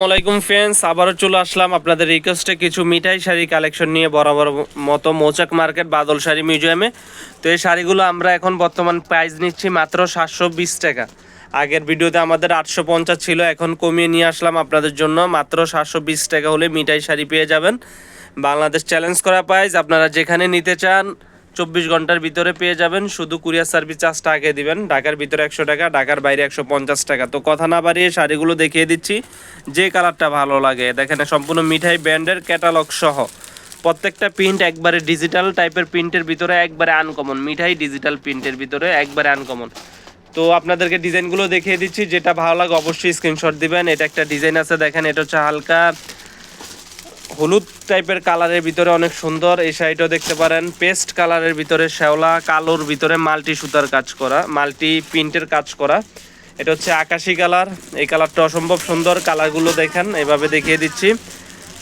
আসসালামাইকুম ফ্রেন্ডস, আবারও চলে আসলাম আপনাদের রিকোয়েস্টে কিছু মিঠাই শাড়ি কালেকশন নিয়ে বরাবর মতো মৌচাক মার্কেট বাদল শাড়ি মিউজিয়ামে। তো এই শাড়িগুলো আমরা এখন বর্তমান প্রাইস নিচ্ছি মাত্র 720 টাকা। আগের ভিডিওতে আমাদের 850 ছিল, এখন কমিয়ে নিয়ে আসলাম আপনাদের জন্য। মাত্র 720 টাকা হলে মিঠাই শাড়ি পেয়ে যাবেন। বাংলাদেশ চ্যালেঞ্জ করা প্রাইস, আপনারা যেখানে নিতে চান 24 ঘন্টার ভিতরে পেয়ে যাবেন। শুধু কুরিয়ার সার্ভিস চার্জটা আগে দিবেন। ঢাকার ভিতরে 100 টাকা, ঢাকার বাইরে 150 টাকা। তো কথা না বাড়িয়ে শাড়িগুলো দেখিয়ে দিচ্ছি, যে কালারটা ভালো লাগে। দেখেন সম্পূর্ণ মিঠাই ব্র্যান্ডের ক্যাটালগ সহ প্রত্যেকটা প্রিন্ট একবারে ডিজিটাল টাইপের প্রিন্টের ভিতরে, একবারে আনকমন। মিঠাই ডিজিটাল প্রিন্টের ভিতরে একবারে আনকমন। তো আপনাদেরকে ডিজাইনগুলো দেখিয়ে দিচ্ছি, যেটা ভালো লাগে অবশ্যই স্ক্রিনশট দিবেন। এটা একটা ডিজাইন আছে, দেখেন এটা হচ্ছে হালকা হলুদ টাইপের কালারের ভিতরে, অনেক সুন্দর। এই শাড়িটাও দেখতে পারেন পেস্ট কালারের ভিতরে, শ্যাওলা কালোর ভিতরে মাল্টি সুতার কাজ করা, মাল্টি প্রিন্টের কাজ করা। এটা হচ্ছে আকাশি কালার। এই কালারটা অসম্ভব সুন্দর। কালারগুলো দেখেন, এভাবে দেখিয়ে দিচ্ছি।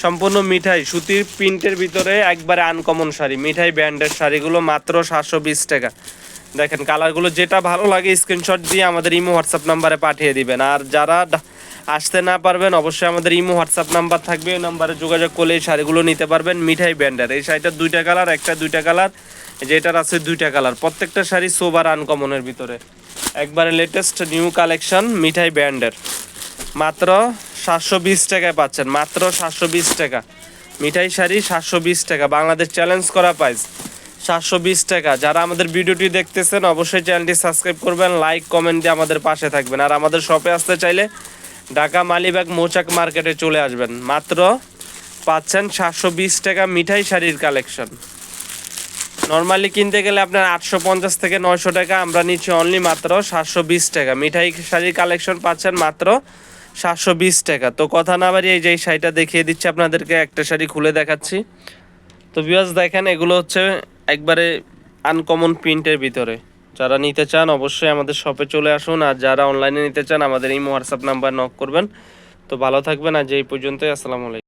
সম্পূর্ণ মিঠাই সুতির প্রিন্টের ভিতরে একবারে আনকমন শাড়ি, মিঠাই ব্র্যান্ডের শাড়িগুলো মাত্র 720 টাকা। দেখেন কালারগুলো যেটা ভালো লাগে স্ক্রিনশট দিয়ে আমাদের ইমো হোয়াটসঅ্যাপ নাম্বারে পাঠিয়ে দিবেন। আর যারা আসতে না পারবেন অবশ্যই আমাদের ইমো হোয়াটসঅ্যাপ নাম্বার থাকবে, ওই নাম্বারে যোগাযোগ করলে এই শাড়িগুলো নিতে পারবেন। মিঠাই ব্র্যান্ডের এই শাড়িটার দুইটা কালার, একটা দুইটা কালার, যেটার আছে দুইটা কালার। প্রত্যেকটা শাড়ি সোবার আনকমনের ভিতরে, একবারে লেটেস্ট নিউ কালেকশন মিঠাই ব্র্যান্ডের। মাত্র 720 টাকায় পাচ্ছেন, মাত্র 720 টাকা। মিঠাই শাড়ি 720 টাকা, বাংলাদেশ চ্যালেঞ্জ করা প্রাইস 720 টাকা। যারা আমাদের ভিডিওটি দেখতেছেন অবশ্যই চ্যানেলটি সাবস্ক্রাইব করবেন, লাইক কমেন্ট দিয়ে আমাদের পাশে থাকবেন। আর আমাদের শপে আসতে চাইলে ঢাকা মালিবাগ মৌচাক মার্কেটে চলে আসবেন। মাত্র পাচ্ছেন 720 টাকা মিঠাই শাড়ির কালেকশন। নর্মালি কিনতে গেলে আপনার 850 থেকে 900 টাকা, আমরা নিচ্ছি অনলি মাত্র 720 টাকা। মিঠাই শাড়ির কালেকশন পাচ্ছেন মাত্র 720 টাকা। তো কথা না বাড়িয়ে এই যে এই শাড়িটা দেখিয়ে দিচ্ছি আপনাদেরকে, একটা শাড়ি খুলে দেখাচ্ছি। তো ভিউয়ার্স দেখেন, এগুলো হচ্ছে একবারে আনকমন প্রিন্টের ভিতরে। যারা নিতে চান অবশ্যই আমাদের শপে চলে আসুন। আর যারা অনলাইনে নিতে চান আমাদের এই হোয়াটসঅ্যাপ নাম্বার নক করবেন। তো ভালো থাকবেন, আজ এই পর্যন্তই। আসসালামু আলাইকুম।